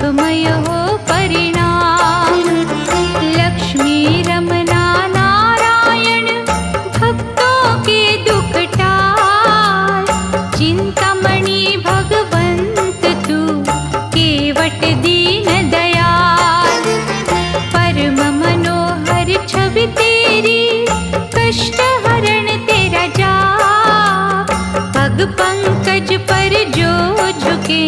सुखमय हो परिणाम। लक्ष्मी रमना नारायण भक्तों के दुख टाल। चिंतामणि भगवंत तू केवट दीन दयाल। परम मनोहर छवि तेरी कष्ट हरण तेरा जाप। पग पंकज पर जो झुके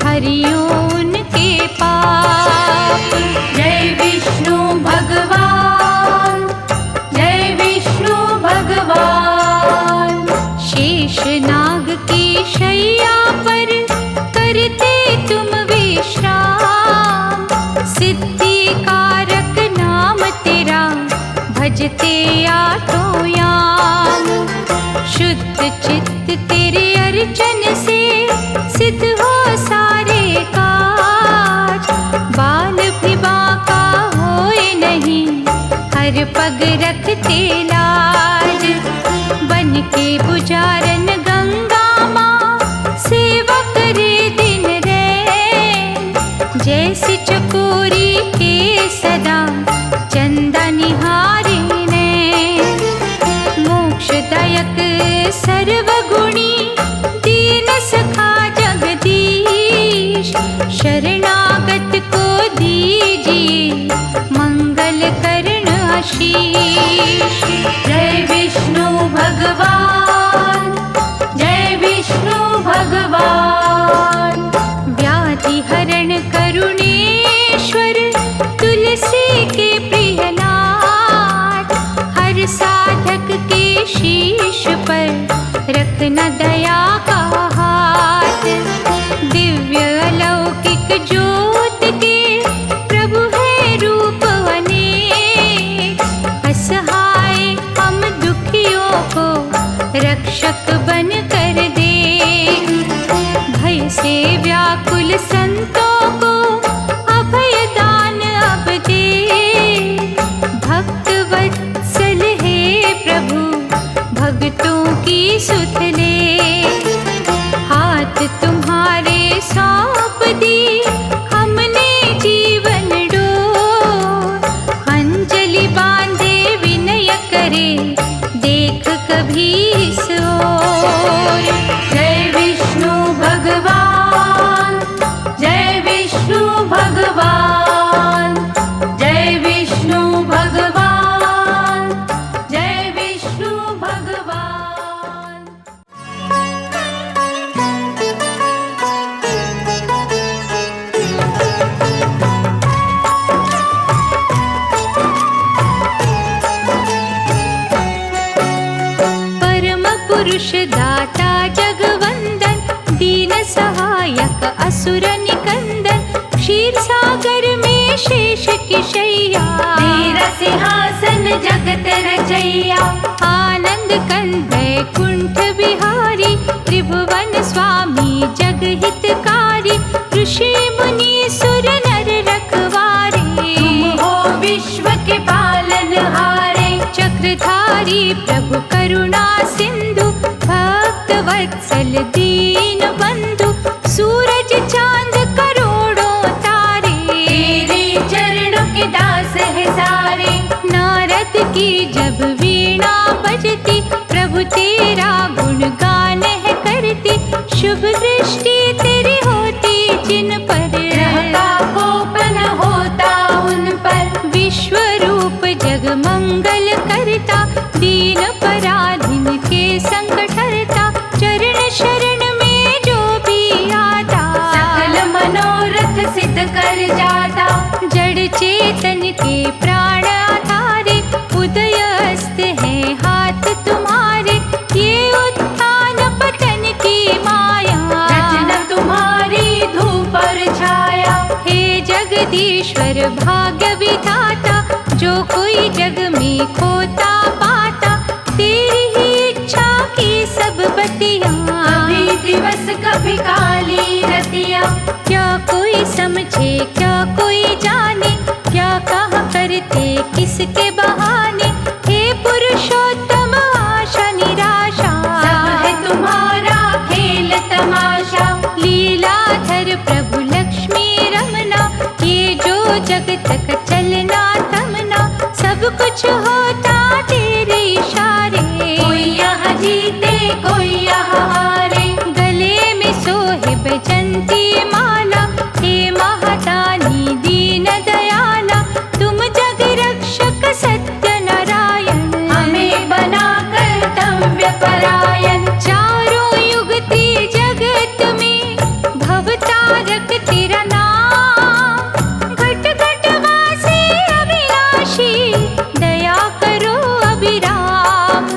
हरियो उनके पाप। जय विष्णु भगवान, जय विष्णु भगवान। शेष नाग की शैया पर करते तुम विश्राम। सिद्धि कारक नाम तेरा भजते आठों याम। शुद्ध चित्त तेरे अर्चन से सिद्ध हो सारे काज। बाल भी बांका होए नहीं हर पग रखते लाज। बन के पुजारन गंगा माँ सेवा करे दिन रैन। जैसे चकोरी के सदा चंदा निहारे नैन। मोक्षदायक सर्वगुणी दीन सखा जगदीश। शरणागत को दीजिए मंगल करण आशीष। जय विष्णु भगवान, जय विष्णु भगवान। व्याधि हरण करुणेश्वर तुलसी के प्रियनाथ। हर साधक के शीश पर रखना दया का हाथ। दिव्य अलौकिक ज्योत के प्रभु है रूप अनेक। असहाय हम दुखियों को रक्षक बन कर दे। भय से व्याकुल संतों को अभय दान अब दे। भक्त वत्सल है प्रभु भक्तों की सुध ले। हाथ तुम्हारे सौंप दी हमने जीवन डोर। अंजलि बांधे विनय करे देख कभी इस ओर। जय विष्णु भगवान, जय विष्णु भगवान। जय विष्णु भगवान, जय विष्णु भगवान। परम पुरुष दाता जगवंदन दीन सहायक असुर निकंदन। क्षीर सागर में शेष की शैया तेरा सिंहासन जगत रचैया। आनंद कंद कुंठ बिहारी त्रिभुवन स्वामी जग हितकारी। ऋषि मुनि सुर नर रखवारे तुम हो विश्व के पालनहारे। चक्रधारी प्रभु करुणा सिंधु भक्त वत्सल दीन बंधु। सूरज चांद करोड़ों तारे तेरे चरणों के दास है सारे। नारद की जब वीणा बजती प्रभु तेरा गुणगान है करती। शुभ दृष्टि तेरी होती जिन पर रहता कोपन होता उन पर। विश्व रूप जग मंगल करता दीन पराधीन के संकट हरता। चरण शरण में जो भी आता सकल मनोरथ सिद्ध कर जाता। जड़ चेतन के प्राण आधारे उदय अस्त है हाथ तुम्हारे। ये उत्थान पतन की माया रचना तुम्हारी धूप और छाया। हे जगदीश्वर भाग्य विधाता जो कोई जग में खोता पाता। तेरी ही इच्छा की सब बतियाँ कभी दिवस कभी काली रतियाँ। क्या कोई समझे क्या कोई जाने क्या कहा करते किसके बहाने। हे पुरुषोत्तम आशा निराशा सब है तुम्हारा खेल तमाशा। लीलाधर प्रभु लक्ष्मी रमन जगत का चलना तमना, सब कुछ होता तेरे इशारे। कोई यहाँ जीते कोई यहाँ हारे, गले में सोहे बैजंती माला। हे महादानी दीन दयाला, तुम जग रक्षक सत्य नारायण, हमें बना कर्तव्य परायण। चारों युग ते जगत में भवतारक तेरा नाम, घट घट वासी अविनाशी, दया करो अभिराम।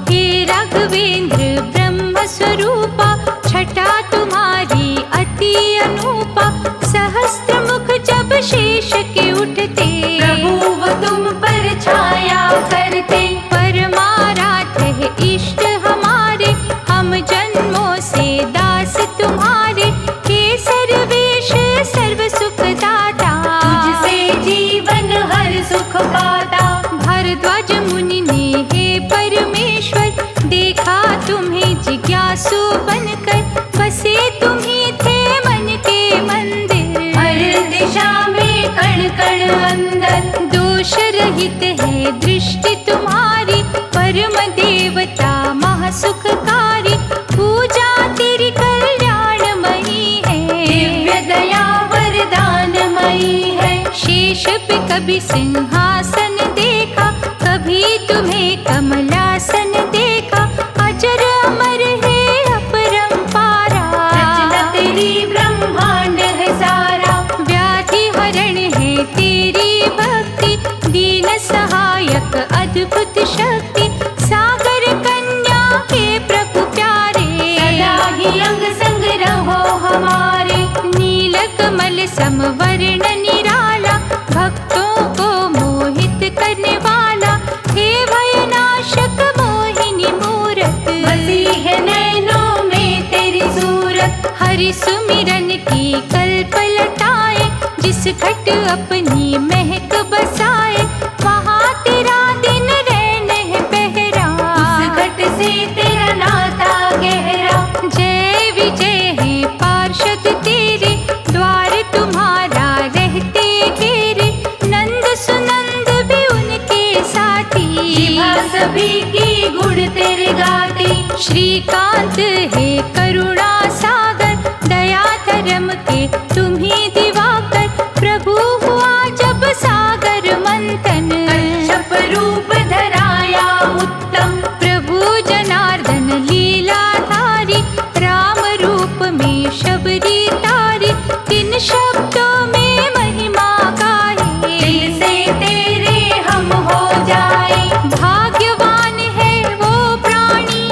हे राघवेंद्र ब्रह्म स्वरूपा, छटा तुम्हारी अति अनूपा। सहस्त्र मुख जब शेष के उठते, प्रभु वो तुम पर छाया करते। परमाराध्य है इष्ट हमारे, हम जन्मों से दास तुम्हारे। हे सर्वेश सर्व सुख दाता, तुझसे जीवन हर सुख पाता। भारद्वाज मुनि ने हे परमेश्वर, देखा तुम्हें जिज्ञासु बनकर। बसे तुम्ही थे मन के मंदिर, हर दिशा में कण कण अंदर। दोष रहित है दृष्टि तुम्हारी, परम देवता महासुखकारी। पूजा तेरी कल्याणमयी है, दिव्य दया वरदानमयी है। शेष पे कभी सिंहासन देखा, कभी तुम्हें कमलासन देखा। अजर अमर है अपरंपारा, रचना तेरी ब्रह्मांड है सारा। व्याधि हरण है तेरी भक्ति, दीन सहायक अद्भुत शक्ति। सागर कन्या के प्रभु प्यारे, सदा ही अंग संग रहो हमारे। नील कमल समवर्ण निराला, भक्तों को मोहित करने वाला। हे भयनाशक मोहिनी मूरत, बसी है नैनों में तेरी सूरत। हरि सुमिरन की कल्पलताएं, जिस घट अपनी महक बसाए। वहाँ तेरा दिन रैन है पहरा, उस घट से तेरा नाता गहरा। जय विजय है पार्षद तेरे, द्वार तुम्हारा रहते घेरे। नंद सुनंद भी उनके साथी, जिभा सभी की गुण तेरे गाती। श्रीकांत है करुणा सागर, दया धर्म के तुम्ही दिवाकर। प्रभु हुआ जब सागर मंथन, कच्छप रूप धराया उत्तम। प्रभु जनार्दन लीलाधारी, राम रूप में शबरी तारी। किन शब्दों में महिमा गाए, दिल से तेरे हम हो जाए। भाग्यवान है वो प्राणी,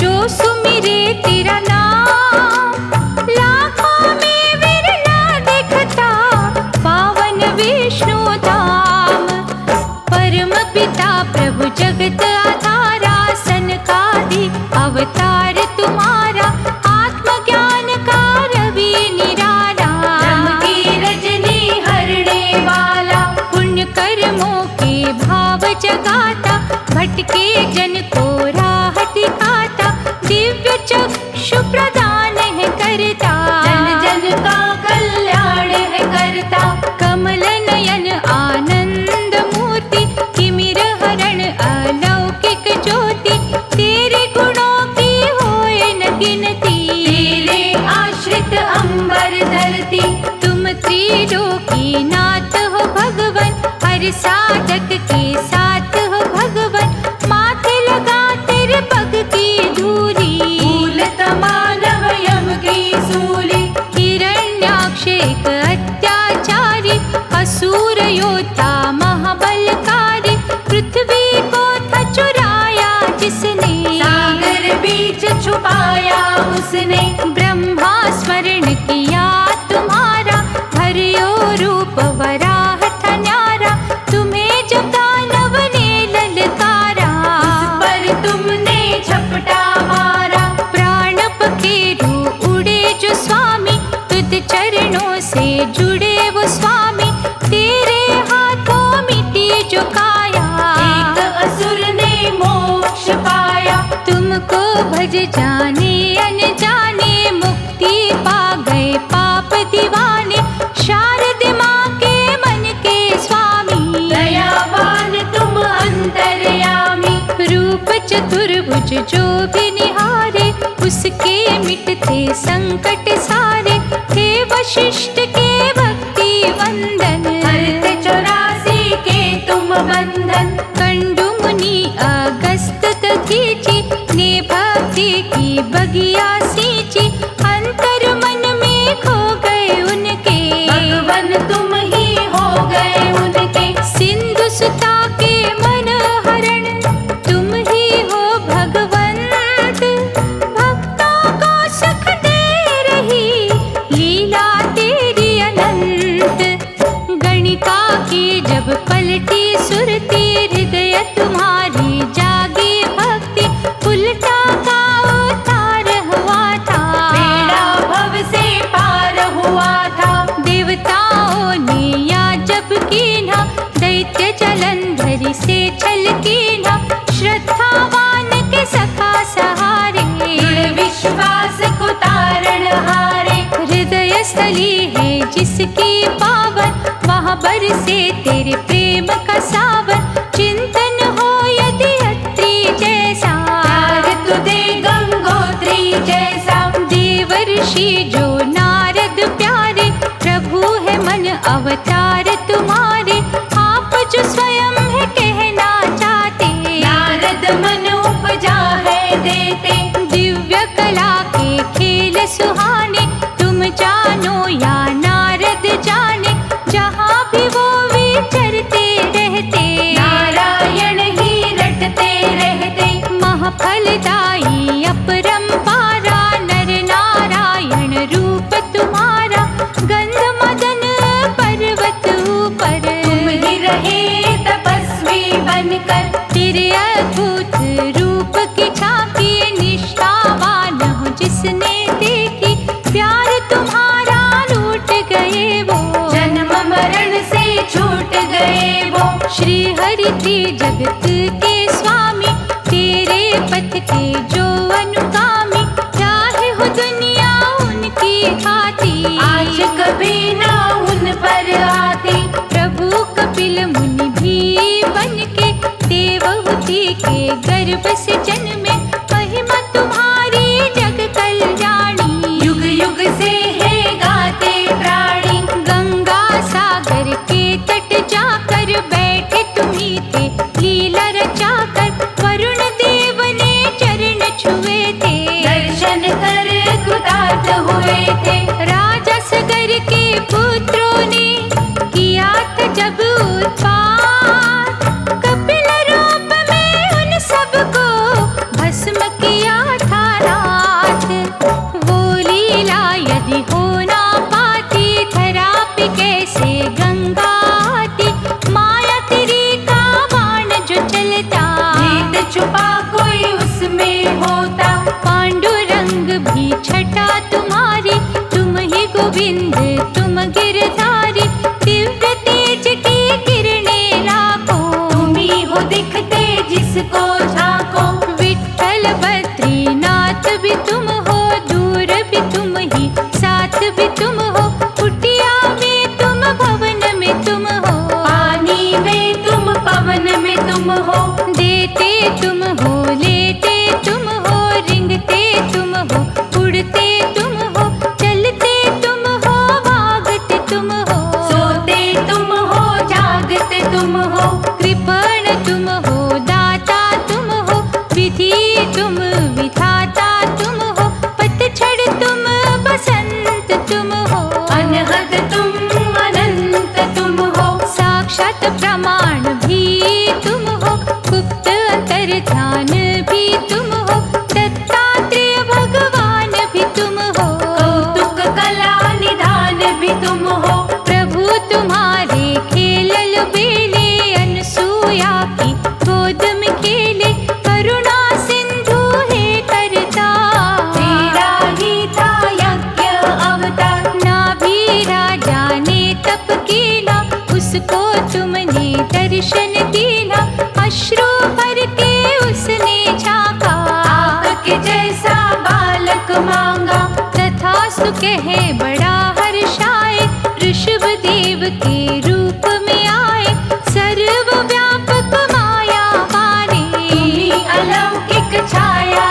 जो सुमिरे तेरा नाम। लाखों में विरला दिखता, पावन विष्णु धाम। परम पिता प्रभु जगत आधारा, सनकादि अवतार तुम्हारा। आत्मज्ञान का रवि निराला, ब्रह्म की रजनी हरने वाला। पुण्य कर्मों के भाव जगाता, भटके जन को राह दिखाता। दिव्य चक्षु प्रदान है करता, जन जन का कल्याण है करता। कमल नयन आनंद मूर्ति, किमिर हरण अलौकिक ज्योति। तेरे गुणों की होए न गिनती, तेरे आश्रित अंबर धरती। तुम त्रिलोकी नाथ हो भगवन, हर साधक के साथ हो भगवन। माथे लगा तेरे पग की धूली, भूल तमानव यम की सूली। हिरण्याक्ष एक अत्याचारी, असुर योद्धा महाबलकारी। पृथ्वी को था चुराया जिसने, सागर बीच छुपाया उसने। ब्रह्मा स्मरण किया तुम्हारा, हरियो रूप वराह था न्यारा। तुम्हें जब दानव ने ललकारा, उस पर तुमने झपटा मारा। प्राण पखेरु उड़े जो स्वामी, तुझ चरणों से जुड़े वो स्वामी। तेरे हाथों मिटी जो काया, एक असुर ने मोक्ष पाया। तुमको भज जाने अनजाने, मुक्ति पा गए पाप दीवाने। शारद माँ के जो भी निहारे उसके मिटते संकट सारे। हे वशिष्ठ के भक्ति वंदन, हरते 84 के तुम बंधन। कंडु मुनि अगस्त दधीचि, ने भक्ति की बगिया सींची। अंतर मन में खो गए उनके, भगवन तुम ही हो गए उनके। सिंधु सुता के मन हरण, तुम ही हो भगवंत। भक्तों को सुख दे रही लीला तेरी अनंत। गणिका की जब पलटी सुरती, हृदय तुम्हारी जागी भक्ति। उल्टा का उतार हुआ था, बेड़ा भव से पार हुआ था। देवताओं ने या जब कीन्हा, दैत्य जलंधरी से छल कीन्हा। श्रद्धावान के सखा सहारे, दृढ़ विश्वास को तारण हारे। हृदय स्थली है जिसकी पावन, वहाँ बरसे तेरे प्रेम का सावन। चिंतन हो यदि अत्रि जैसा, प्यार तु दे गंगोत्री जैसा। देवर्षि जो नारद प्यारे, प्रभु है मन अवतार तुम्हारे। आप जो स्वयं है कहना चाहते, नारद मन उपजा है देते। दिव्य कला के खेल सुहाने। तुम जानो या नारद जाने, जहाँ भी वो विचरते रहते। नारायण ही रटते रहते। महफलदायी अपरंपारा, नर नारायण रूप तुम्हारा। गंध मदन पर्वत ऊपर, तुम ही रहे तपस्वी बनकर। तेरे अद्भुत रूप की झांकी, निष्ठावान हो जिसने देखी। प्यार तुम्हारा लूट गए वो, जन्म मरण से छूट गए वो। श्री हरि थे जगत के स्वामी, तेरे पथ के जो अनुगामी। चाहे हो दुनिया उनकी खाती, आज कभी ना उन पर आती। प्रभु कपिल मुनि भी बनके, देवहूति के गर्भ से जन्मे। महिमा तुम्हारी जग कल्याणी, युग युग से है गाते प्राणी। गंगा सागर के तट जाकर बैठे तुम्ही थे लीला रचाकर। वरुण देव ने चरण छुए थे, दर्शन कर कृतार्थ हुए थे। राजा सगर के पुत्रों ने किया था जब उत्पात। कपिल रूप में उन सबको भस्म किया था रात। वो लीला यदि हो ना पाती, धरा पे कैसे गंगा आती। माया तेरी का बाण जो चलता, भेद छुपा कोई उसमें होता। पांडुरंग भी छटा तुम्हारी, तुम ही गोविंद तुम गिरधारी। दिव्य तेज की किरणें लाखों, तुम ही हो दिखते जिसको झांको। विठ्ठल बद्रीनाथ भी तुम हो, दूर भी तुम ही साथ भी तुम हो। कुटिया में तुम भवन में तुम हो, पानी में तुम पवन में तुम हो। देते तुम हो लेते तुम हो, रिंगते तुम हो उड़ते तुम हो। चलते तुम हो भागते तुम हो, सोते तुम हो जागते तुम हो। कृपण तुम हो दाता तुम हो, विधि तुम विधाता तुम हो। पतझड़ तुम बसंत तुम हो, अनहद तुम अनंत तुम हो। साक्षात प्रमाण भी तुम हो, गुप्त अंतर ध्यान भी तुम हो। दत्तात्रेय भगवान भी तुम हो, कौतुक कला निधान भी तुम हो। प्रभु तुम्हारे खेलल बेले, अनसुया की गोद में खेले। करुणा सिंधु है करता, तेरा ही था यज्ञ अवतार। नाभि राजा ने तप कीना, उसको तुमने दर्शन दीना। अश्रु भर के उसने झांका, आपके जैसा बालक मांगा। तथास्तु कहे बड़ा हर्षाए। ऋषभ देव के रूप में आए, सर्वव्यापक माया वाले। तुम्ही अलौकिक छाया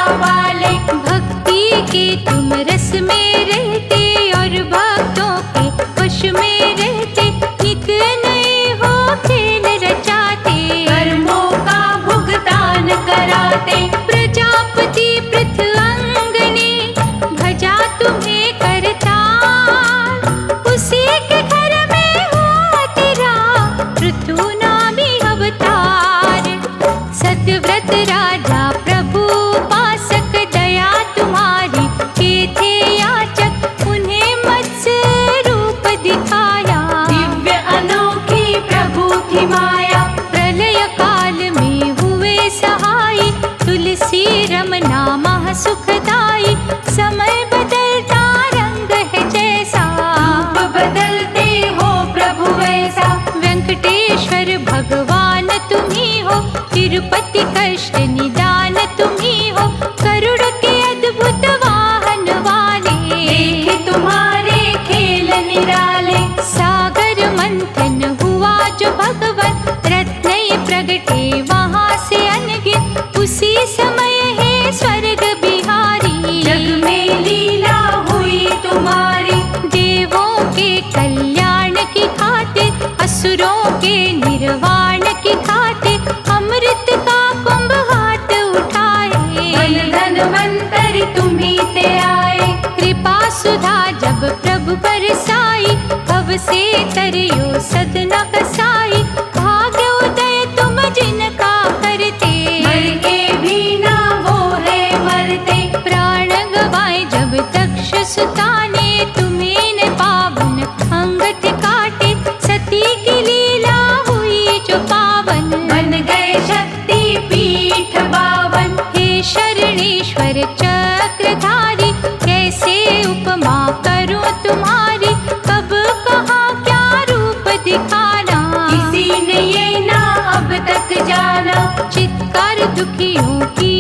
तुम नामा सुखदाई, समय बदलता रंग है जैसा, रूप बदलते हो प्रभु वैसा। वेंकटेश्वर भगवान तुम्ही हो, तिरुपति कष्ट निदान तुम्ही हो, गरुड़ के अद्भुत वाहन वाले, देखे तुम्हारे खेल निराले। सागर मंथन हुआ जो भगवन, रत्न प्रगटे वहाँ से अनगिन, उसी समय है स्वर्ग बिहारी, जग में लीला हुई तुम्हारी। देवों के कल्याण की खातिर, असुरों के निर्वाण की खातिर, अमृत का कुंभ हाथ उठाए, मन धनवंतरि तुम्ही ते आए। कृपा सुधा जब प्रभु बरसाई, भव से तरियो सदना कसाई, भाग्य उदय तुम जिनका करते, मर के भी ना वो है मरते। प्राण गवाए जब दक्ष सुता ने, तुम्हीं ने पावन अंगत काटे, सती की लीला हुई जो पावन, बन गए शक्ति पीठ बावन। हे शरणेश्वर चक्रधारी, कैसे उपमा करूं तुम्हारी, कब कहाँ क्या रूप दिखाना, किसी ने ये ना अब तक जाना। चित्कार दुखियों की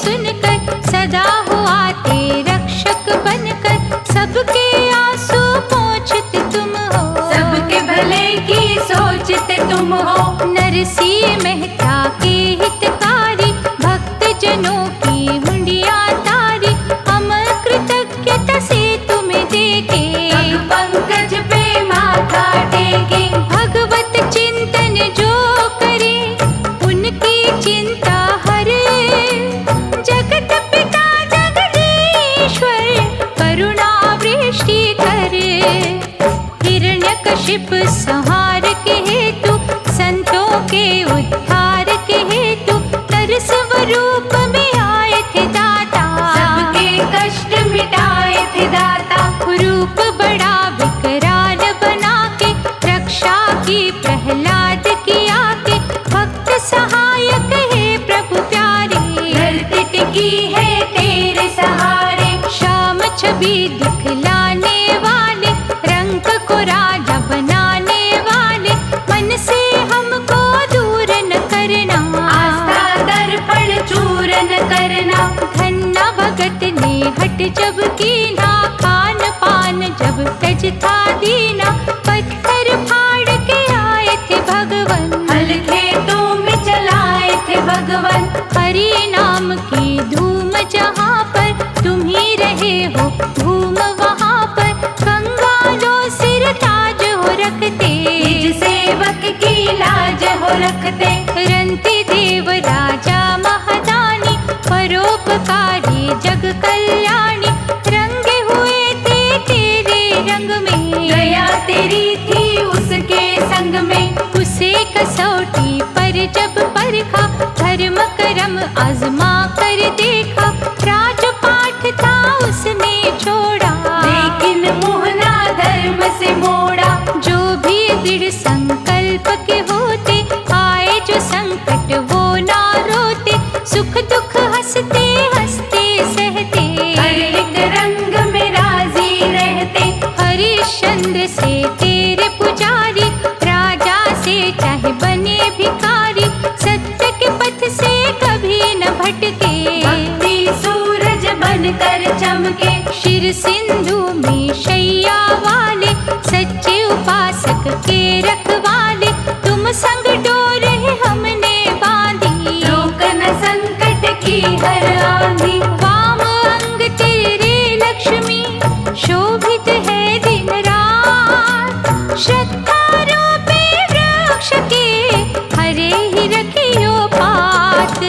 सुनकर, सदा हो आते रक्षक बनकर, सबके आंसू पोंछते तुम हो, सबके भले की सोचते तुम हो। नरसिंह मेहता के हितकारी, भक्त जनों की मुंडिया तारी, हम कृतज्ञता से तुम्हें देखे, पग पंकज पे माथा टेके। भगवत चिंतन जो करे, उनकी चिंता हरे, जगत पिता जगदीश्वर करुणा वृष्टि करे, हिरण्यकशिप संहार के हेतु, संतों के उद्धार के हेतु, नर स्वरूप में आए थे दाता, सबके कष्ट मिटाए थे दाता। रूप बड़ा विकराल बना के, रक्षा की प्रहलाद की आके, भक्त सहायक है प्रभु प्यारे, धरती टिकी है तेरे सहारे। श्याम छवि दिखलाने वाले, रंग को राजा बनाने वाले, मन से हमको दूर न करना, आस्था दर्पण चूरन करना। धन्ना भगत ने हट जब कीना, खान पान जब तज था दीना, पत्थर फाड़ के आए थे भगवन, हल खेतों में चलाए थे भगवन। हरि नाम की धूम जहाँ पर, तुम ही रहे हो धूम वहाँ पर, कंगालों सिर ताज हो रखते, निज सेवक की लाज हो रखते। रंती देव राजा महादानी, परोपकारी जग कल्याणी, रंगे हुए थे तेरे रंग में, गया तेरी थी उसके संग में। उसे कसौटी पर जब परखा, धर्म कर्म आजमा कर देखा, राजपाठ था उसने छोड़ा, लेकिन मोहना धर्म से मोड़ा। जो भी दृढ़ संकल्प के होते, आए जो संकट वो ना रोते, सुख दुख हंसते हंसते सहते, हर एक रंग में राजी रहते। हरिश्चंद्र से तेरे पुजारी, राजा से चाहे बने भिखारी, सत्य के पथ से कभी न भटके, भक्ति सूरज बनकर चमके। शिर सिंधु में शैया वाले, सच्चे उपासक के रखवाले, तुम संग डोरे हमने बांधी, रोक न संकट की हर आंधी। वाम अंग तेरे लक्ष्मी, शोभित है दिन रात, श्रद्धा रूपी वृक्ष के हरे ही रखियो पात,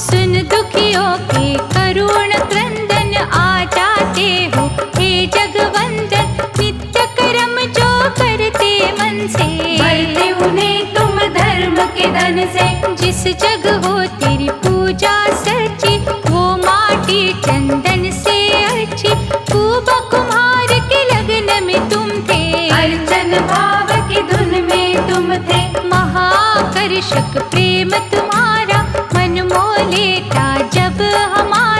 सुन दुखियों के करुण क्रंदन, आ जाते हो हे जगवंदन, नित्य कर्म जो करते मन से, बढ़ते उन्हें तुम धर्म के धन से। जिस जग हो तेरी पूजा सच्ची, वो माटी चंदन से अच्छी, कुबा कुम्हार के लगन में तुम थे, अर्चन भाव की धुन में तुम थे। महाकर्षक प्रेम तुम्हारा, मन मोह लेता जब हमारा,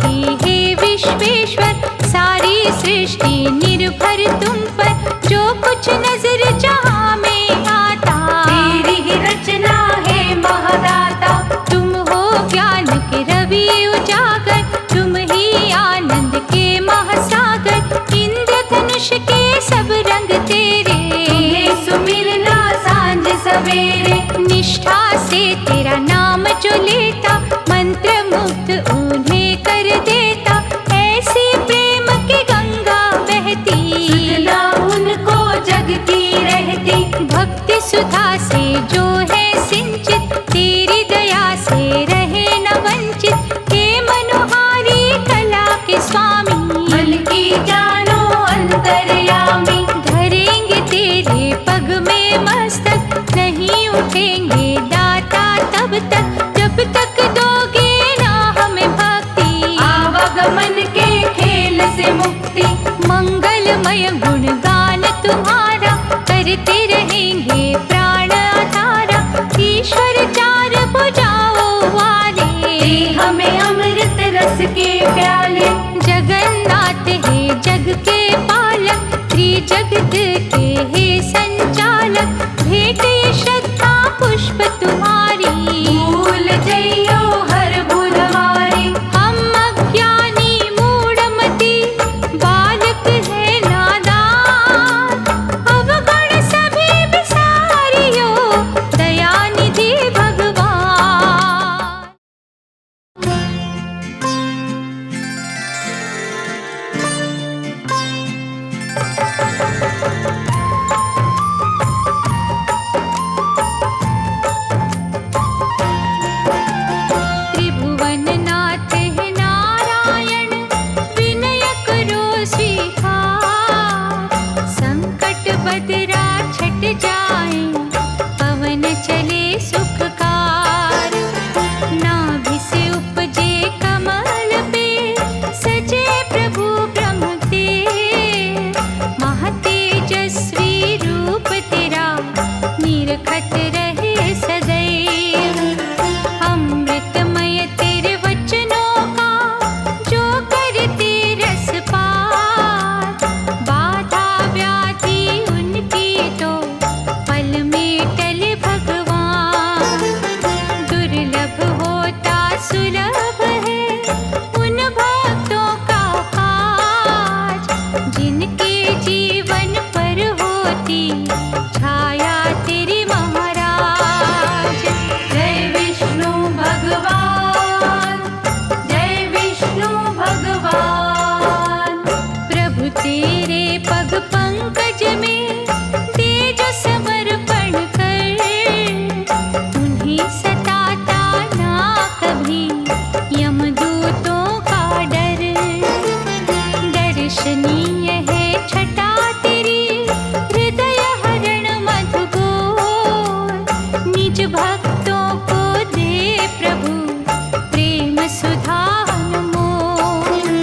की हे विश्वेश्वर, सारी सृष्टि निर्भर तुम पर, जो कुछ नजर जहाँ में आता तेरी ही रचना है महादाता। तुम हो ज्ञान के रवि उजागर, तुम ही आनंद के महासागर, इंद्रधनुष के सब रंग तेरे, तुम्हें सुमिरना सांझ सवेरे। निष्ठा से तेरा नाम जो लेता, मंत्र मुग्ध उन्हें कर देता, ऐसी प्रेम की गंगा बहती, सुधना उनको जगती रहती। भक्ति सुधा से जो है सिंचित, तेरी दया से रहे न वंचित, हे मनोहारी कला के स्वामी, मन की जानो अंतर्यामी। धरेंगे तेरे पग में मस्तक, नहीं उठेंगे दाता तब तक, जब तक दोगे ना हमें भक्ति, आवागमन के खेल से मुक्ति। मंगलमय गुणगान तुम्हारा, करते रहेंगे प्राण आधारा, ईश्वर चार भुजाओं वाले, दे हमें अमृत रस के प्याले। जगन्नाथ है जग के पालक, त्रिजगत के हे संचालक, भेटे श्रद्धा पुष्प तुम्हारी, भूल जइयो हर बुधवारी। हम अज्ञानी मूढ़मति, बालक है नादान, अवगुण सभी विसारियो, दयानिधि भगवान। त्रिभुवननाथ है नारायण, विनय करो स्वीकार, संकट बदरा छट जाए, पवन चले सुखकार, नाभि से उपजे कमल पे, सजे प्रभु ब्रह्म तेज, महातेजस्वी रूप तेरा, निरखत रहे सदैव, अमृतमय तेरे वचनों का, जो करते रस पार, बाधा व्याधि उनकी तो, पल में टले भगवान, दुर्लभ होता सुलभ है, उन भक्तों का काज, जिनके जीवन पर होती छाया तेरी महाराज। जय विष्णु भगवान, जय विष्णु भगवान। प्रभु तेरे पग पंकज में दे जो समर्पण कर, उन्हें सताता ना कभी यमदूतों का डर, दर्शनीय है छटा तेरी, हृदय हरण मधुगोर, निज भक्तों को दे प्रभु, प्रेम सुधा अनमोल,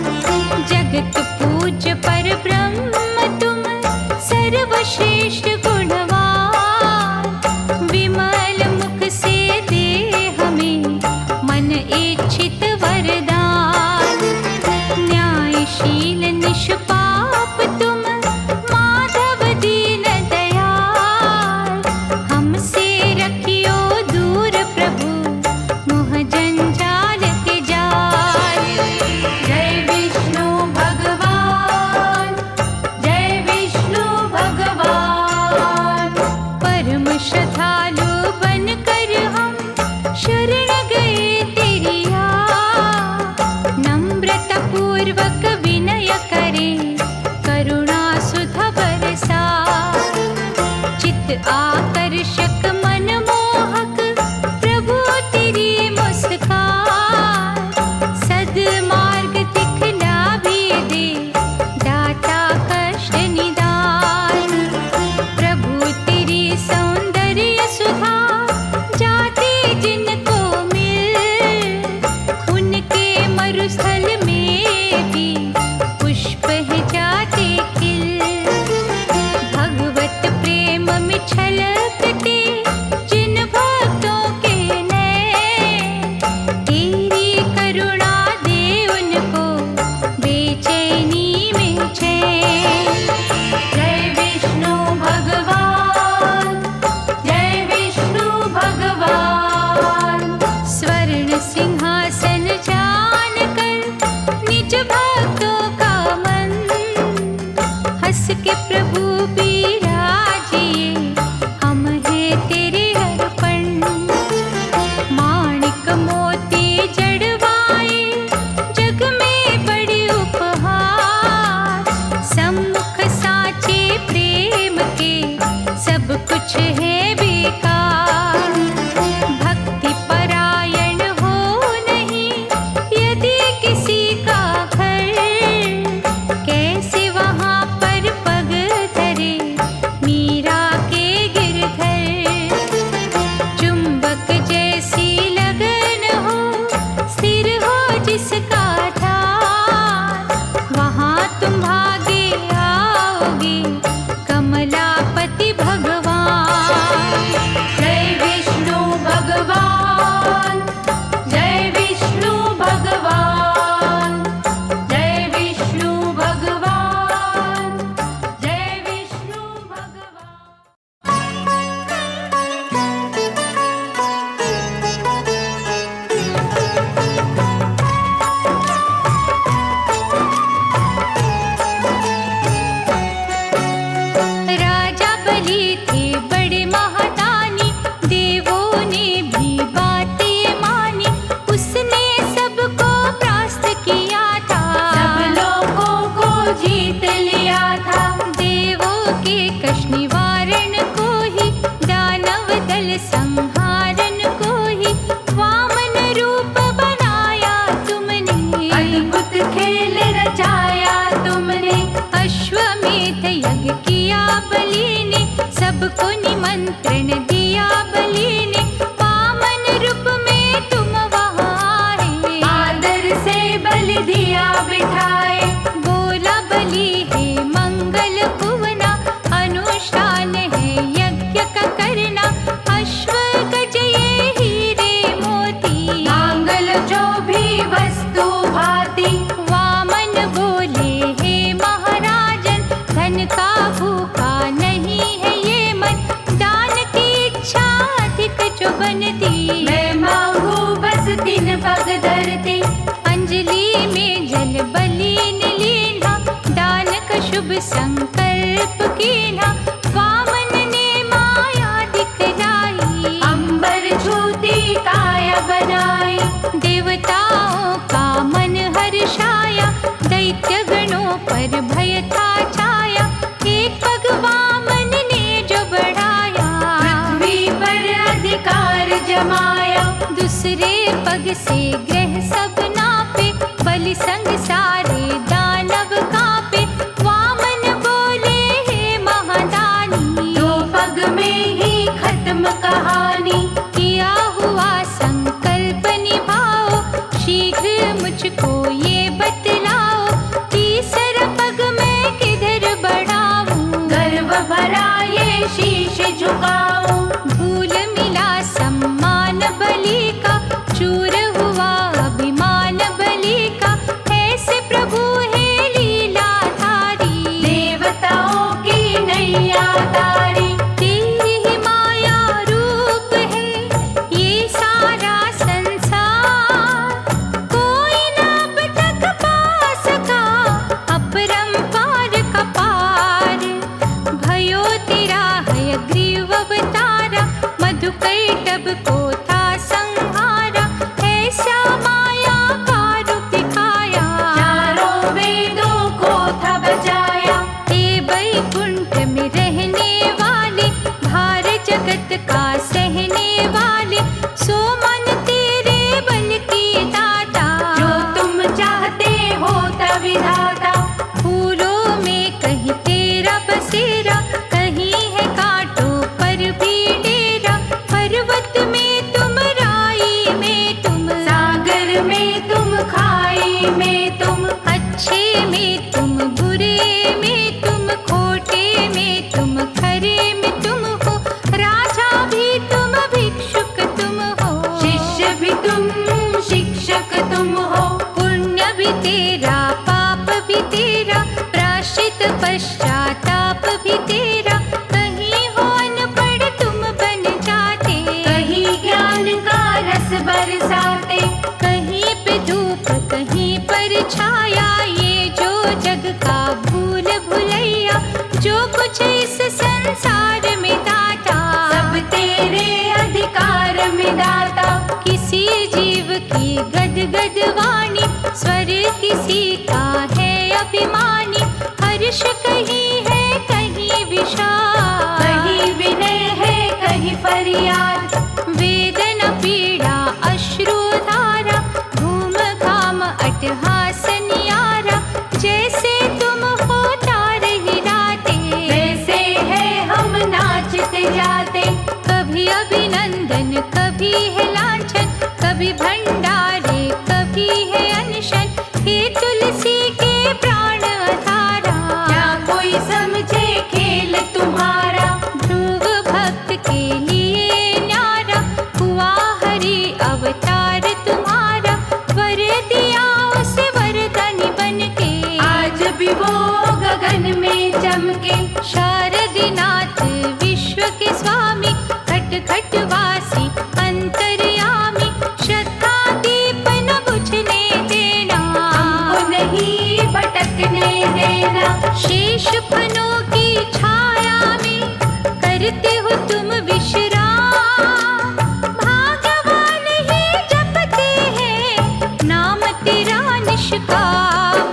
जगत पूज्य पर ब्रह्म तुम, सर्वश्रेष्ठ गुणवान, विमल मुख से दे हमें, मन इच्छित वरदान, न्यायशील निष्पाप तुम, माधव दीन दयाल, हमसे रखियो दूर प्रभु, मोह जंजाल के जाल। जय विष्णु भगवान, जय विष्णु भगवान। परम श्रद्धालु बनकर हम शरण गए तेरिया, नम्रता पूर्वक विनय करें, करुणा सुधा बरसा, चित्त आकर्षक मनमोहक, प्रभु तेरी मुस्कान, सद्मार्ग दिखला भी दे, दाता कष्ट निदान, प्रभु तेरी सौंदर्य सुधा, जाते जिनको मिल, उनके मरुस्थल में भी जिसका धार, वहाँ तुम भागे आओगे कमलापति भगवान। जय विष्णु भगवान, जय विष्णु भगवान, जय विष्णु भगवान, जय विष्णु भगवान। राजा बलि थे बड़े महादानी, देवों ने भी बातें मानी। उसने सबको परास्त किया था, सब लोगों को जीत लिया था। देवों के कष्ट निवारण को ही, दानव दल संहारन को ही, वामन रूप बनाया तुमने। अद्भुत खेल रचाया तुमने। अश्वमेध यज्ञ किया बलि ने, सबको निमंत्रण दिया बलि ने। वामन रूप में तुम वहाँ आए, आदर से बलि दिया बिठाए। बोला बलि है मंगल भुवना, अनुष्ठान है यज्ञ का करना। अश्व गज ये हीरे मोती, मांगल जो भी वस्तु भाती। वामन बोले हे महाराजन, धन का भूखा नहीं है ये मन। दान की इच्छा अधिक जो बनती, मैं मांगू बस 3 पग धरती। अंजलि में जल बलि ने लीना, दान का शुभ संकल्प कीना। वामन ने माया दिखलाई, अंबर छूती काया बनाई। देवताओं का मन हर्षाया, दैत्य गणों पर भय था छाया। एक पग वामन ने जो बढ़ाया, पृथ्वी पर अधिकार जमाया। दूसरे पग से ग्रह सब नापे, बलि संग सारे दानव कांपे। वामन बोले हे महादानी, 2 पग में ही खत्म कहानी। किया हुआ संकल्प निभाओ, शीघ्र मुझको ये बतलाओ। तीसरा पग मैं किधर बढ़ाऊं, गर्व भरा ये शीश झुकाऊं। भूल मिला सम्मान बलि का, चूर हुआ अभिमान बलि का। ऐसे प्रभु है लीलाधारी, देवताओं की नैया तारी। तेरी ही माया रूप है ये सारा संसार। कोई ना अब तक पा सका अपरंपार का पार। भयो तेरा है ग्रीव अवतारा, मधुकैटभ को था संहारा। ऐसा माया का रूप दिखाया, 4 वेदों को था बचाया। हे वैकुंठ में रहने वाले, भार जगत का सहने वाले। सो मन तेरे बल की दाता, जो तुम चाहते हो विधाता। फूलों में कहीं तेरा बसेरा, कहीं है कांटों पर भी डेरा। पर्वत में तुम, राई में तुम, सागर में तुम, खाई में तुम। अच्छे में तुम, बुरे में तुम, खोटे में तुम, खरे में तुम हो। राजा भी तुम, भिक्षुक तुम हो, शिष्य भी तुम, शिक्षक तुम हो। पुण्य भी तेरा, पाप भी तेरा, प्रायश्चित पश्चाताप भी तेरा। कहीं हो अनपढ़ तुम बन जाते, कहीं ज्ञान का रस बरसाते। कहीं पे धूप कहीं पर छाया। ये जो जग का भूल भुलैया, जो कुछ इस संसार में दाता, सब तेरे अधिकार में दाता। किसी जीव की गद गद वाणी, स्वर किसी का है अभिमानी। हर्ष कहीं है कहीं विषाद, कहीं विनय है कहीं फरियाद। वेदना पीड़ा अश्रु धारा, घूम घाम अट्टहास नियारा। जैसे तुम हो तार हिलाते, वैसे है हम नाचते जाते। कभी अभिनंदन कभी है लांछन, कभी भंडारे कभी है अनशन। दर्शन, हे तुलसी के प्राण धारा। क्या कोई समझे खेल तुम्हारा, ध्रुव भक्त के लिए न्यारा, हुआ हरि अवतार तुम्हारा। वर दिया उसे वरदानी बन के, आज भी वो गगन में चमके। शारदीनाथ विश्व के स्वामी, खट खट वासी अंतर्यामी। श्रद्धा दीप न बुझने देना, हमको नहीं भटकने देना। शेष फनों की छाया में करते हो तुम विश्राम। भाग्यवान ही जपते हैं नाम तेरा निष्काम।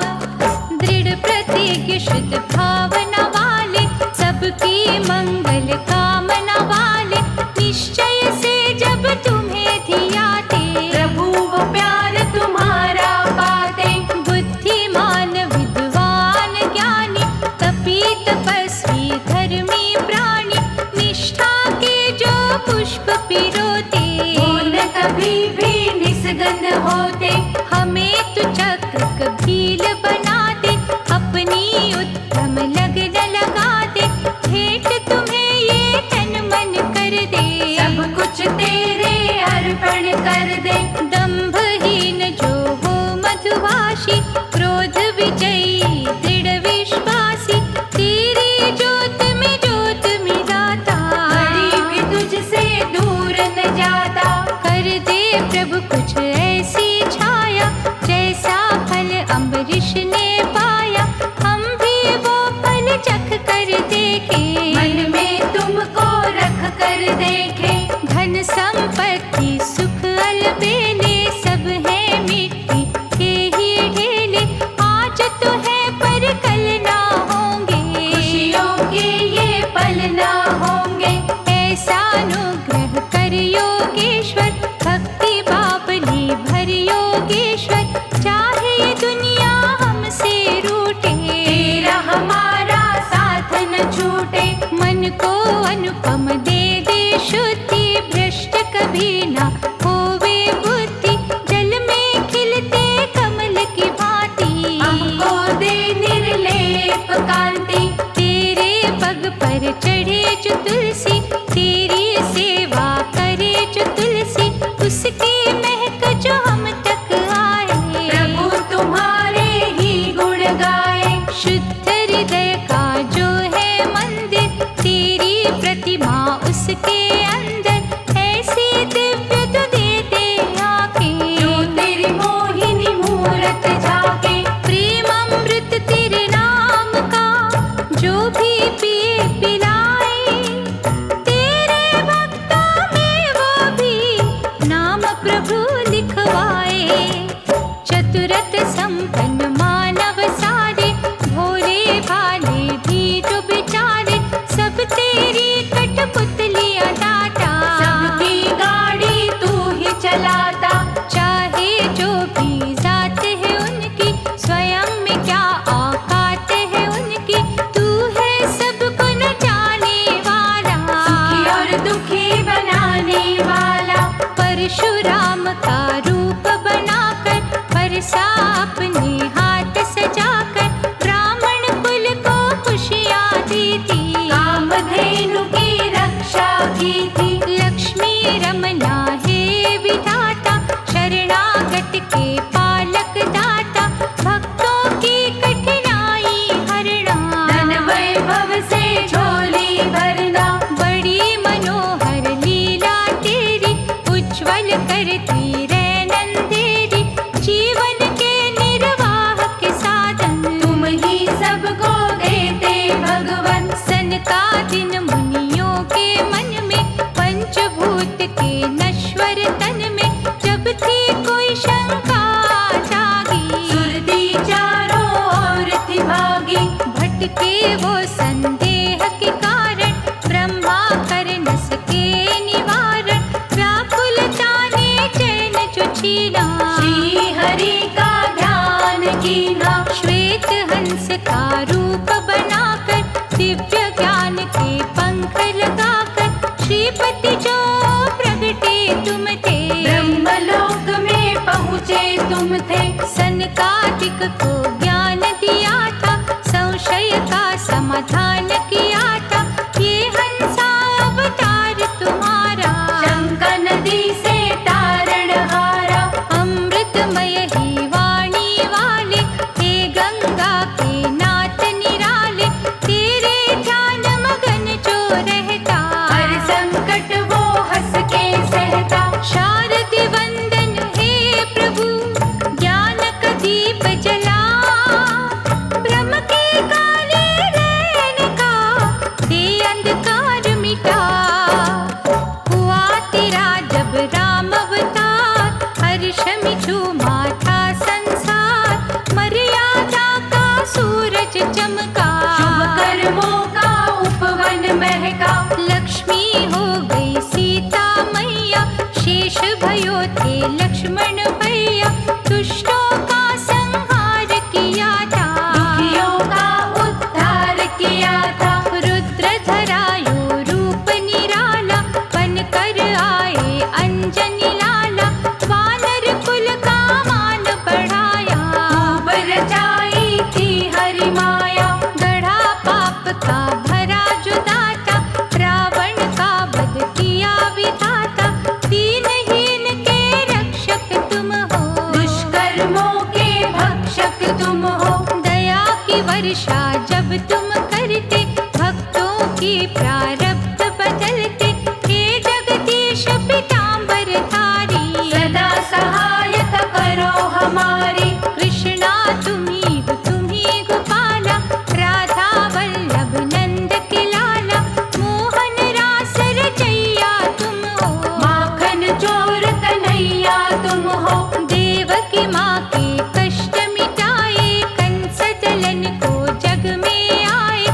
दृढ़ प्रतिज्ञ शुद्ध भावना वाले, सबकी मंगल कामना वाले। निश्चय से जब तुम्हें धियाते, प्रभु वो प्यार तुम्हारा पाते। बुद्धिमान विद्वान ज्ञानी, तपी तपस्वी धर्मी प्राणी। निष्ठा के जो पुष्प पिरोते, वो न कभी भी निस्गंध होते। हमें तू चक्र कभील बना दे, अपनी उत्तम लगन लगा दे। भेंट तुम्हें ये तन मन कर दे, सब कुछ तेरे अर्पण कर दे। दंभहीन जो हो मधुभाषी, क्रोध विजयी दृढ़ विश्वासी। तेरी ज्योत में ज्योत मिलाता, घड़ी भी तुझसे दूर न जाता। कर दे प्रभु कुछ ऐसी छाया, जैसा फल अम्बरीश ने पाया। हम भी वो फल चख कर देखे, मन में तुमको रख कर देखे। धन संपत्ति सुख अलबेले, सब है मिट्टी के ही ढेले। आज तो है पर कल ना होंगे, खुशियों के ये पल ना होंगे। ऐसा अनुग्रह कर योगेश्वर, भक्ति बाबली भर योगेश्वर। चाहे ये दुनिया हमसे रूठे, तेरा हमारा साथ न छूटे। मन को अनुपम दे दे शुद्धि, भ्रष्ट कभी ना होवे बुद्धि। जल में खिलते कमल की भांति, हमको दे निर्लेप कांति। तेरे पग पर चढ़े जो तुलसी, तेरी सेवा करे जो तुलसी। उसकी महक जो हम तक आए, प्रभु तुम्हारे ही गुण गाए। शुद्ध हृदय का जो है मंदिर, तेरी प्रतिमा उसके अंदर। ऐसी दिव्य तू दे दे जो आंखें, तेरी मोहिनी मूरत झाके। प्रेम अमृत तेरे नाम का जो भी पिए पिलाए। तेरे भक्तों में वो भी नाम प्रभु लिखवाए। चतुरत संपन्न मानव सारे, भोले भाले भी जो बेचारे। सब तेरी कठपुतलियां दाता, सबकी गाड़ी तू ही चलाता। चाहे जो भी जात है उनकी, स्वयं में क्या औकात है उनकी। तू है सबको न जाने वाला, सुखी और दुखी बनाने वाला। परशुराम का रूप बनाकर, बरसा अपने हाथ सजाकर। ब्राह्मण कुल को खुशियाँ दी थी, कामधेनु की रक्षा की थी। लक्ष्मी रमना हे विधाता, शरणागत के पालक दाता। भक्तों की कठिनाई हरना, धन वैभव से झोली भरना। बड़ी मनोहर लीला तेरी, उज्ज्वल करती रैन अंधेरी। जीवन के निर्वाह के साधन, तुम ही सबको देते भगवन। सनकादिक मुनियों के मन में, पंचभूत के नश्वर तन में। जब थी कोई शंका जागी, सुरती चारों ओर थी भागी। भटके वो संदेह के कारण, ब्रह्मा कर न सके निवारण। व्याकुलता ने चैन जो छीना, श्री हरि का ध्यान कीना। श्वेत हंस का रूप बनाकर, दिव्य ज्ञान के पंख लगाकर। श्रीपति जो प्रगटे तुम थे, ब्रह्मलोक में पहुँचे तुम थे। सन साधक को ज्ञान दिया था, संशय का समाधान किया था, ये हंसा अवतार तुम्हारा। शंका नदी से तारण हारा, अमृतमय ही वाणी वाले, हे गंगा के नाथ निराले, तेरे ध्यान मगन जो रहता, हर संकट वो हंस के सहता। शारदि वंदन हे प्रभु, ज्ञान का दीप जला, ब्रह्म के काले रैन का दे अंधकार मिटा। हुआ तेरा जब राम अवतार, हर्ष में झूमा था संसार, मर्यादा का सूरज चमका, शुभ कर्मों का उपवन महका। लक्ष्मी हो गई सीता मैया, शेष भयो थे लक्ष्मण भैया, दुष्टों का संहार किया था, दुखियों का उद्धार किया था। रुद्र धरायो रूप निराला, बनकर आए अंजनी लाला, वानर कुल का मान बढ़ाया, खूब रचाई थी हरि माया। गढ़ा पाप का भरा जो दाता, रावण का वध किया विधाता, दीनहीन के रक्षक तुम हो, दुष्कर्मों के भक्षक तुम हो। दया की वर्षा जब तुम करते, भक्तों की प्रारब्ध बदलते, हे जगदीश पीतांबर धारी, सदा सहायता करो हमारी। कृष्णा तुम्ही गोपाला, राधा वल्लभ नंद के लाला, मोहन रास रचैया तुम हो, माखन चोर कन्हैया तुम हो। देवकी माँ के कष्ट मिटाए, कंस दलन को जग में आए,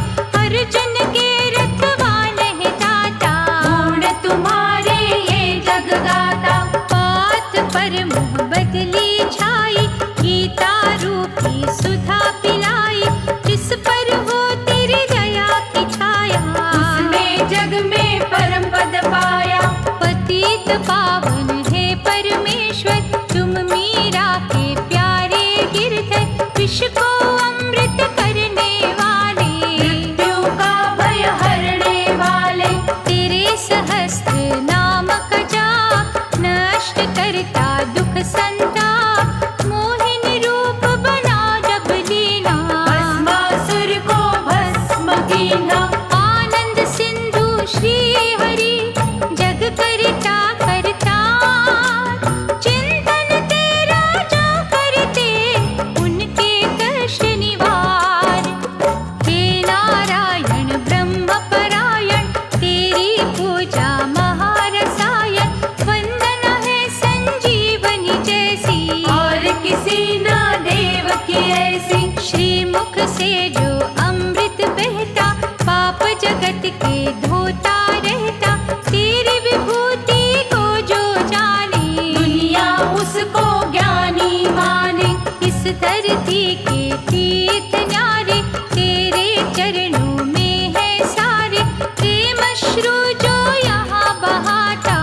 अर्जुन के रखवाले हैं दाता, गुण तुम्हारे ये जग गाता। बात पर मुँह बदली छाई, गीता रूपी सुधा पिलाई, जिस पर हो तेरी दया की छाया, उसने जग में परम पद पाया। पतित पावन है परमेश्वर, तुम मीरा के प्यारे गिरधर, विष को अमृत करने वाले, मृत्यु का भय हरने वाले। तेरे सहस्त्र नाम का जाप, नष्ट करता दुख संताप, मोहिनी रूप बना जब लीला, भस्मासुर को भस्म कीन्हा। आनंद सिंधु श्री हरि, जग करता करता, चिंतन तेरा जो करते, उनके कष्ट निवार। हे नारायण ब्रह्म परायण, तेरी पूजा महारसायन, वंदना है संजीवनी जैसी, और किसी ना देव की ऐसी। श्रीमुख से जो अमृत बहता, पाप जगत के धोता रहता, तेरी विभूति को जो जाने, दुनिया उसको ज्ञानी माने। इस धरती के तीर्थ न्यारे, तेरे चरणों में है सारे, प्रेम अश्रु जो यहाँ बहाता,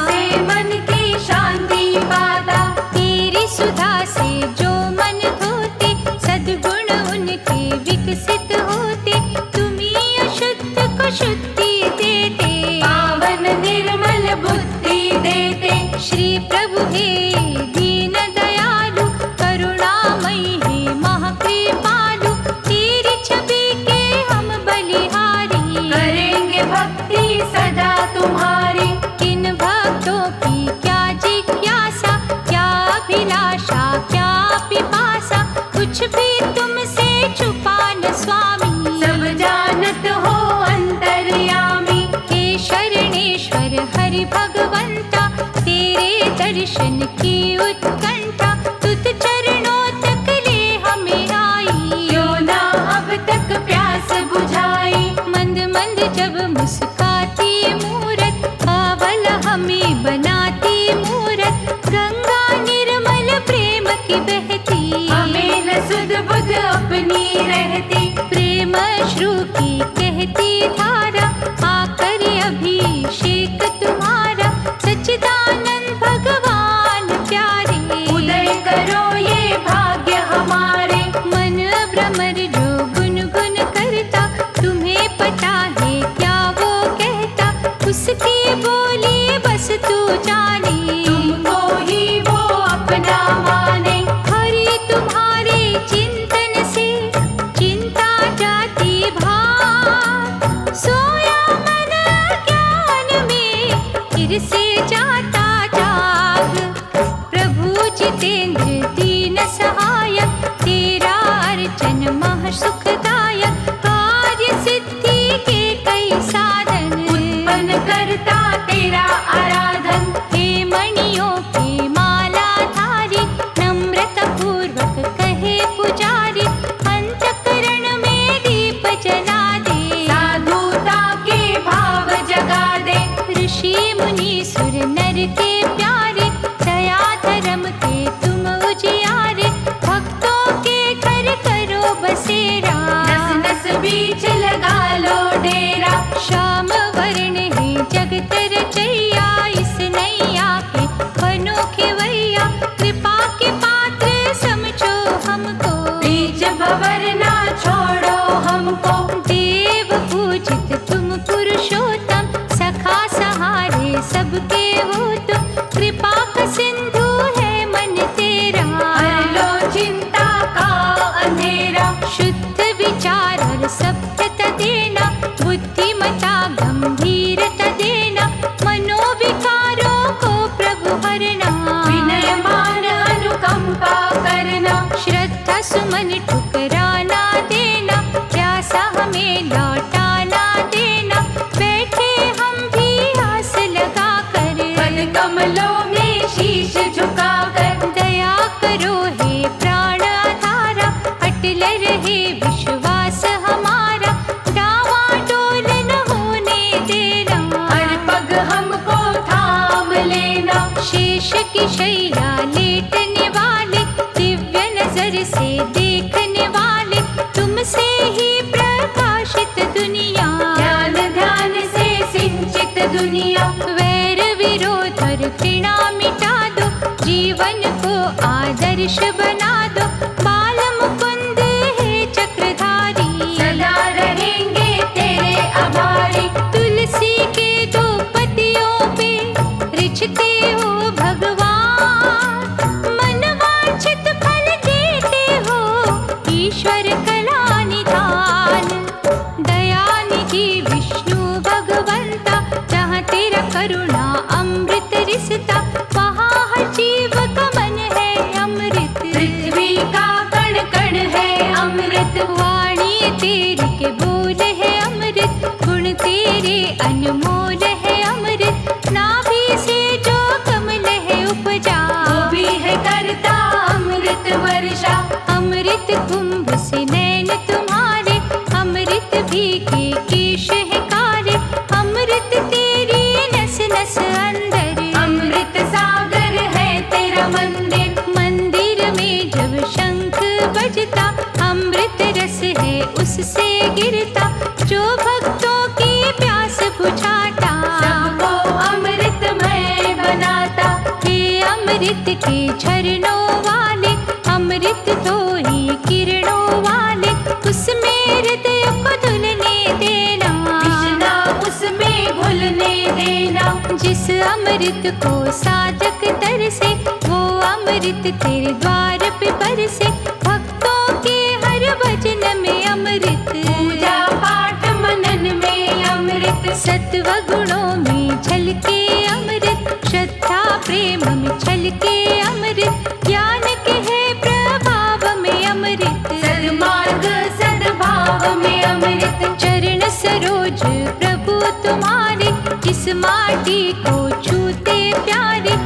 से मन की शांति पाता। तेरी सुधा से जो मन धोते, सद्गुण उनके विकसित होते, तुम्ही अशुद्ध को शुद्धि देते, पावन निर्मल बुद्धि देते। श्री प्रभु हे दीन दयालु, करुणामयी हे महाकृपालु, तेरी छवि के हम बलिहारी, करेंगे भक्ति सदा तुम्हारी। किन भक्तों की क्या जिज्ञासा, क्या अभिलाषा क्या पिपासा, कुछ भी तुमसे छुपा न स्वामी, सब जानत हो अंतर्यामी। हे शरणेश्वर हरि भगवंता, तेरे दर्शन की उत्कंठा, तुझ चरणों तक ले हमें आई, क्यों ना अब तक प्यास बुझाई। मंद मंद जब मुस्काती मूरत, बावल हमें बनाती मूरत, गंगा निर्मल प्रेम की बहती, हमें न सुध बुध अपनी रहती। प्रेम अश्रु की कहती धारा, आकर अभिषेक तुम्हारा, सच्चिदानंद भगवान प्यारे, उदय करो ये भाग्य हमारा। हमको, बीच भंवर ना छोड़ो हमको। देव पूजित तुम पुरुषोत्तम, सखा सहारे सबके हो तुम, कृपा का सिंधु है मन तेरा, हर लो चिंता का अंधेरा। शुद्ध विचार और सभ्यता देना, बुद्धिमता गंभीरता देना, मनोविकारों को प्रभु हरना, विनय मान अनुकंपा करना, श्रद्धा सुमन ठुकराना देना, प्यासा हमें लौटाना देना, बैठे हम भी आस लगा कर, पद कमलों में शीश झुकाकर। दया करो हे प्राण आधारा, अटल रहे विश्वास हमारा, डावाडोल न होने देना, हर पग हमको थाम लेना। शेष की शैया लेटने वाले, दिव्य नजर से देखने वाले, तुमसे ही प्रकाशित दुनिया, ध्यान ध्यान से सिंचित दुनिया। वैर विरोध और घृणा मिटा दो, जीवन को आदर्श बना दो, बाल मुकुंद है चक्रधारी, सदा रहेंगे तेरे आभारी। तुलसी के दो पत्तियों पे रिझते हो भगवान, मन वांछित फल देते हो ईश्वर कला निधान, दयानिधि विष्णु भगवंता, जहाँ तेरा करुणा अमृत रिसता, वहाँ हर जीव का मन है अमृत, पृथ्वी का कण कण है अमृत। वाणी तेरी के बोल है अमृत, गुण तेरे अनमोल है अमृत, नाभि से जो कमल है उपजा, वो भी है करता अमृत वर्षा। अमृत कुंभ से नैन तुम्हारे, अमृत भी के केश है कारे, अमृत तेरी नस नस अंदर, अमृत सागर है तेरा मंदिर। मंदिर में जब शंख बजता, अमृत रस है उससे गिरता, जो भक्तों की प्यास बुझाता, सबको अमृतमय बनाता। हे अमृत के झरनों वाले, अमृत तो ही किरणों वाले, उसमें हृदय को धुलने देना, कृष्णा उसमें घुलने देना। जिस अमृत को साधक तरसे, वो अमृत तेरे द्वार पे बरसे, भक्तों के हर भजन में अमृत, पूजा पाठ मनन में अमृत। सत्व गुणों में झलके अमृत, श्रद्धा प्रेम में झलके अमृत, ज्ञान के है प्रभाव में अमृत, सद्मार्ग सद्भाव में अमृत। चरण सरोज प्रभु तुम्हारे, जिस माटी को छूते प्यारे,